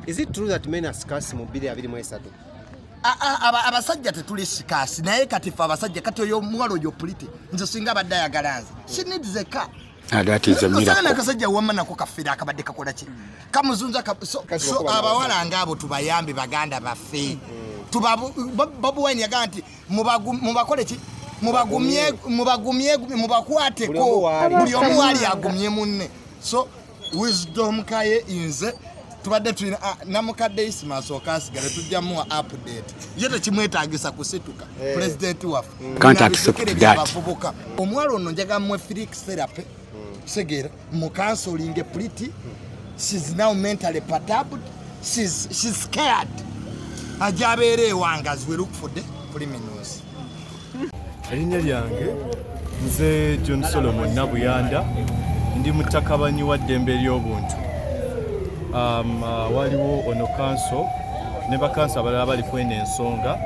Is it true that men are scarce mu 2023? Abasajja tetuli scarce naye kati fa abasajja kati oyo mwalo yo politi nze singa badda yagalanze. She needs a car. That is a miracle. Kasajja wamma nako kafira akabadde kakola ki? Kamuzunza so abawala ngabo tubayambi baganda baffe. Bamuwanye yaga nti mubakole ki? Mubagumye mubakwate ko buli omu wali agumye munne. So wisdom kaye inze tubadde tulina namukadde isimaso kasigala tujjamu update yete kimwetagisa kusituka president waffe can't accept that. Omwalo ono njaga mwe Felix therapy segera mu counseling pretty. She's now mentally perturbed. She's scared. Ajabere wangas we look for the criminals. Erinnya lyange nze John Solomon Nabuyanda ndi mutakabanyi wa ddembe ly'obuntu. Waliwo ono kanso ne bakansa abalala bali kwena ensonga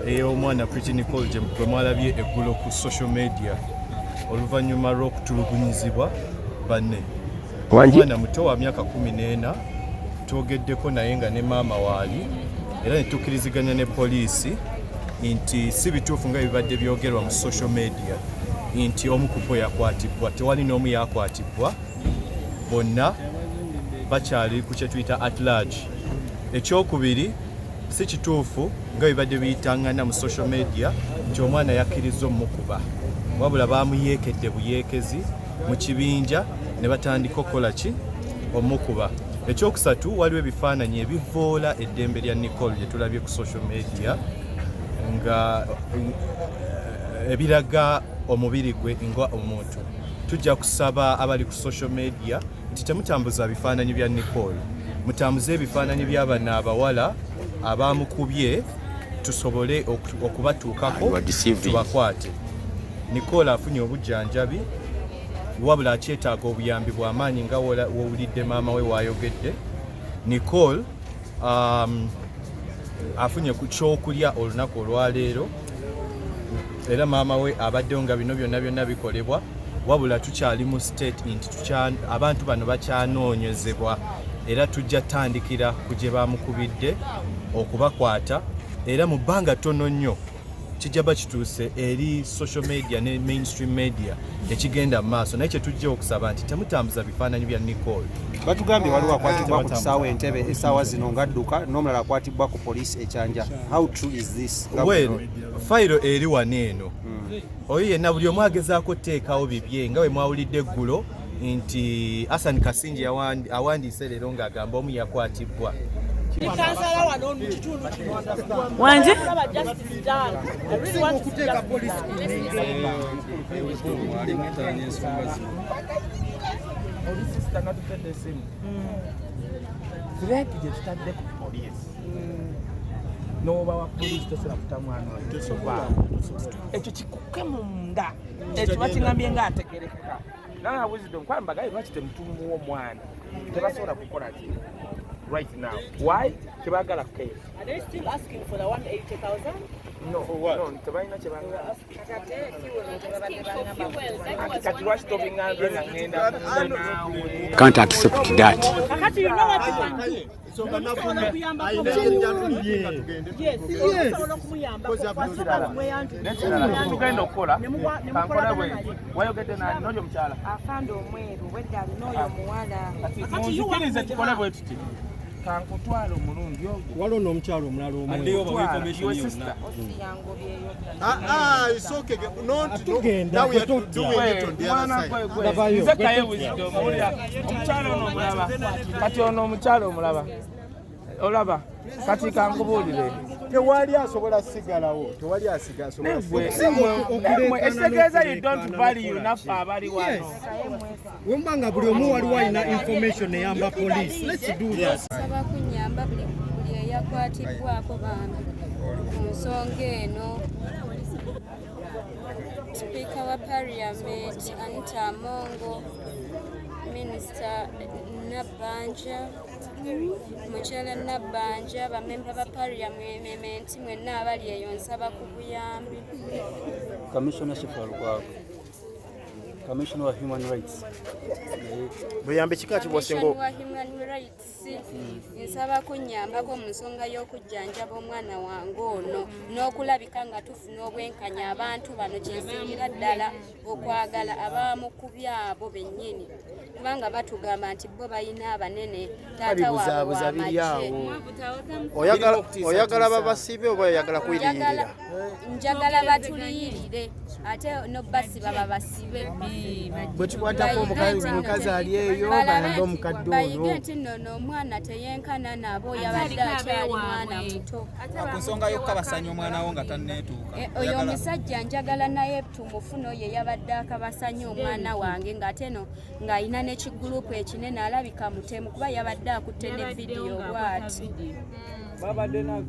ey'omwana Nicole gwe mwalabye eggulo ku social media oluvannyuma lw'okutulugunyizibwa banne. Omwana muto wa myaka 14 twogeddeko naye nga ne maama waali era ne tukkiriziganya ne poliisi nti si bituufu nga bibadde byogerwa mu social media nti omu ku bo yakwatibwa. Tewali n'omu yakwatibwa, bonna bakyali ku kye tuyita at large. Ekyokubiri si kituufu nga bibadde biyitangana mu social media nti omwana yakkiriza omukuba, wabula baamuyeekedde buyeekezi mu kibinja ne batandika okukola ki? Omukuba. Ekyokusatu waliwo ebifaananyi ebivoola eddembe lya Nicole lye tulabye ku social media nga ebiraga omubiri gwe nga omuntu. Tujja kusaba abali ku social media nti temutambuza bifaananyi bya Nicole, mutambuze ebifaananyi by'abaana abawala abamukubye tusobole okubatuukako tubakwate. Nicole afunye obujjanjabi wabula akyetaaga obuyambi bw'amaanyi nga wowulidde maama we wayogedde. Nicole afunye ku kyokulya olunaku olwaleero era maama we abaddewo nga bino byonna bikolebwa, wabula tukyali mu state nti abantu bano bakyanoonyezebwa era tujja tandikira ku gye bamukubidde okubakwata era mu bbanga ttono nnyo kijja bakituuse eri social media ne mainstream media ekigenda mu maaso. Naye kye tujja okusaba nti temutambuza bifaananyi bya Nicole. Batugambye waliwo akwatibwa ku kisaawa Entebbe essaawa zino ng'adduka n'omulala akwatibwa ku poliisi ekyanja. How true is this? Well, fayiro eri wano eno. Oyo yenna buli omu agezaako teekawo bibye nga bwe mwawulidde eggulo nti Hassan Kasinji awandiise leero ng'agamba omu yakwatibwa. Wanje? N'oba wa poliisi tosobola kutamwana ekyo kikukke munda ekyo bakingambye ng'ategerekeka nawe wisdom kwamba gayi lwaki temutumuwa omwana tebasobola kukola ki right now. Why? Kibagala case. Are they still asking for the 180,000? No, for what? No, tebaina kibagala. Kati lwaki tobingambye nga ngenda nawe. Can't accept that. Kakati you know what you can do. Tugenda okukola kankola bwe wayogedde nani n'oyo omukyala afande omweru wedda alina oyo muwala nzikirize tukole bwe tuti kankutwala omulundi ogwo waliwo n'omukyalo omulala omweru. It's okay. Nze kaye wisdom owulira omukyalo ono omulaba kati ono omukyalo omulaba olaba kati kankubuulire tewali asobola sigalawo, tewali asobola ekitegeeza you don't value naffe abali wano wemba nga buli omu waliwo alina information eyamba police. Let's do that. Saba kunyamba buli eyakwatibwako bantu ku nsonga eno. Speaker wa Parliament Anita Amongo, Minister Nabanja, Mukyala Nabanja, bamemba ba Parliament mwenna abali eyo nsaba ku buyambi. Commissioner Shifalu kwako. Commission wa Human Rights. Buyambe kika kibosengo. Human Rights. Nsaba kunnyambako mu nsonga y'okujjanjaba omwana wange ono n'okulabika nga tufuna obwenkanya abantu bano kyensingira ddala okwagala abamukubya abo bennyini kubanga batugamba nti bo balina abanene taata waabwe w'amagye. Oyagala babasibe oba oyagala kuyirira? Njagala batuliyirire ate no basiba babasibe. Bwe kikwatako omukazi ali eyo balanda omukadde ono. Bayige nti nno omwana teyenkana nabo yabadde akyali mwana muto. Ku nsonga y'okka basanya omwana wo nga tanneetuuka. Oyo omusajja njagala naye tumufuno ye yabadde akabasanya omwana wange ng'ate no ng'alina n'ekigurupu ekinene alabika mutemu kuba yabadde akutte ne vidiyo bw'ati. Nga balina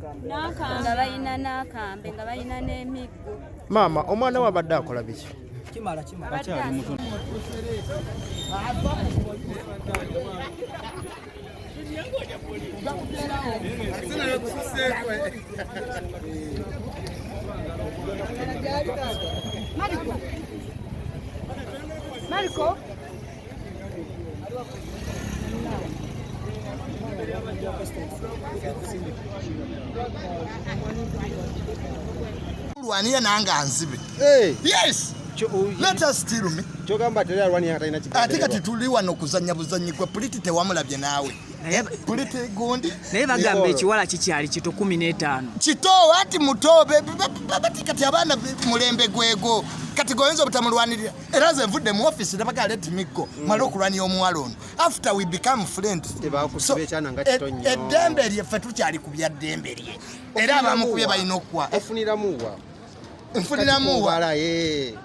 n'akambe nga balina n'emiggo. Maama omwana wabadde akola biki? Kimala. Akyali muto. Marco. Lwaniye nanga nzibe. Yes. Let us steal me. Chogamba tele alwani atalina kigamba. Ate kati tuli wano kuzanya buzanyi kwa politi tewamulabye nawe. Politi gundi. Naye bagamba ekiwala kikyali kito 15. Kito ati mutobe babati kati abana mulembe gwego. Kati goyenzo butamulwanirira. Eraze mvudde mu office nabaga let Miko. Malo kulwani omuwala ono. After we become friends. Tebakusibe cyana nga kitonyo. Eddembe lye ffe tukyali kubya ddembe lye. Era abamukubye balina okwa. Efunira muwa. Nfuniramuwa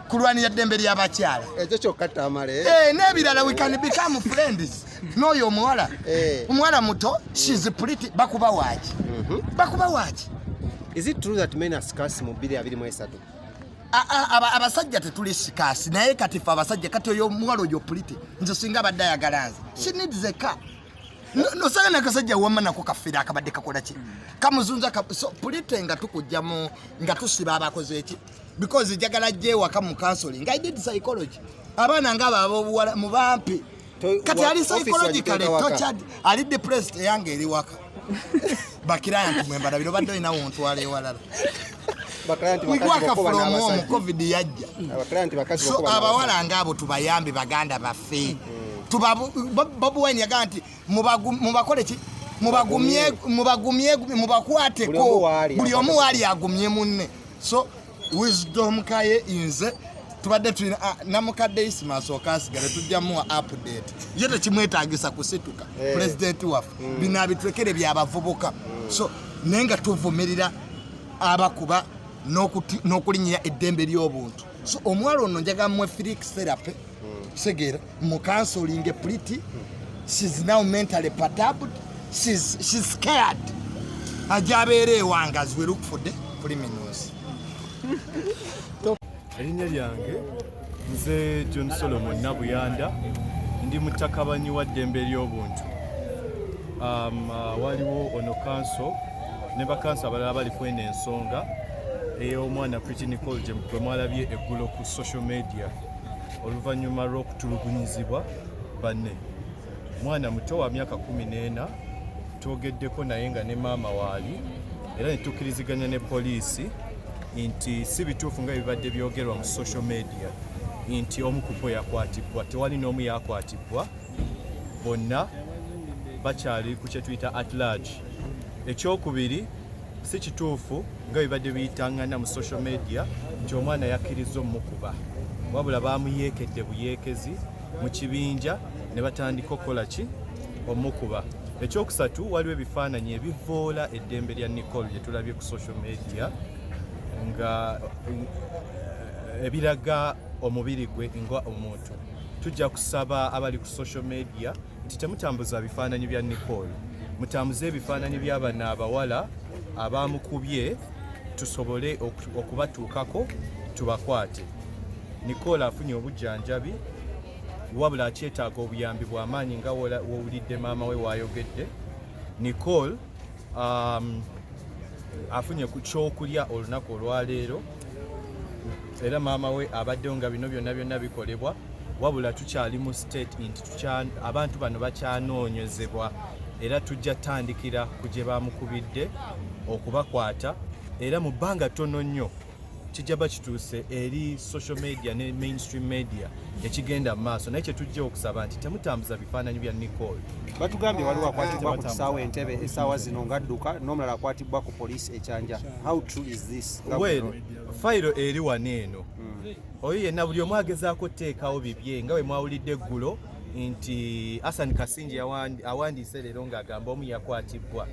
kulwanira ddembe ly'abakyala ekyo kyokka tamale n'ebirala we can become friends n'oyo omuwala omuwala muto she's pretty bakuba waaki. Is it true that men are scarce mu 2023? abasajja tetuli scarce naye kati ffe abasajja kati oyo omuwala oyo pretty nze singa abadde ayagala nze she needs a car. No sanga nakasajja wama nako kafira akabadde kakola ki kamuzunza so pulite nga tukujjamu nga tusiba abakoze eki because jagala je waka mu counseling I did psychology abana ngaba abo mu bampi kati ali psychologically tortured ali depressed yange eri waka bakiraya tumembara biro badde ina wontu wale walala bakranti bakati from covid yajja bakranti bakati so abawala ngabo tubayambi baganda bafe bamuwanye aganti mubakole ki mubagumye mubakwateko buli omu wali agumye munne so wisdom kaye inze tubadde tulina namukadde Ismas okasigale tujjamu update yete kimwetagisa kusituka president waffe binabitwekere byabavubuka so nenga tuvumirira abakuba n'okulinyira eddembe ly'obuntu so omwalo ono njaga mwe Felix therapy segera mu counseling pretty she's now mentally perturbed she's scared ajabere wanga as we look for the criminals. Erinnya lyange nze John Solomon Nabuyanda ndi mutakabanyi wa ddembe ly'obuntu. Waliwo ono council ne bakansa abalala bali kwena ensonga ey'omwana Pretty Nicole gye mwalabye eggulo ku social media oluvannyuma lw'okutulugunyizibwa banne. Mwana muto wa myaka 14 twogeddeko naye nga ne maama waali era ne tukkiriziganya ne poliisi nti si bituufu nga bibadde byogerwa mu social media nti omu ku bo yakwatibwa. Tewali n'omu yakwatibwa, bonna bakyali ku kye tuyita at large. Ekyokubiri, si kituufu nga bibadde biyitangana mu social media nti omwana yakkiriza omukuba, wabula baamuyeekedde buyeekezi mu kibinja ne batandika okukola ki omukuba. Ekyokusatu, waliwo ebifaananyi ebivoola eddembe lya Nicole lye tulabye ku social media nga ebiraga omubiri gwe nga omuntu. Tujja kusaba abali ku social media nti temutambuza bifaananyi bya Nicole, mutambuze ebifaananyi by'abana abawala abamukubye tusobole okubatuukako tubakwate. Nicole afunye obujjanjabi wabula akyetaaga obuyambi bw'amaanyi nga wowulidde maama we waayogedde. Nicole afunye ku kyokulya olunaku olwaleero era maama we abaddewo nga bino byonna bikolebwa wabula tukyali mu state nti abantu bano bakyanoonyezebwa era tujja tandikira ku gye bamukubidde okubakwata era mu bbanga ttono nnyo kijja bakituuse eri social media ne mainstream media ekigenda mu maaso naye kyetujja okusaba nti temutambuza bifaananyi bya Nicole. Batugambye waliwo akwatibwa ku kisaawe Entebbe essaawa zino ngadduka n'omulala akwatibwa ku poliisi ekyanja. How true is this? Well, fayiro eri wano eno oyo yenna buli omu agezaako teekawo bibye nga bwe mwawulidde eggulo nti Hassan Kasinji awandiise leero ng'agamba omu yakwatibwa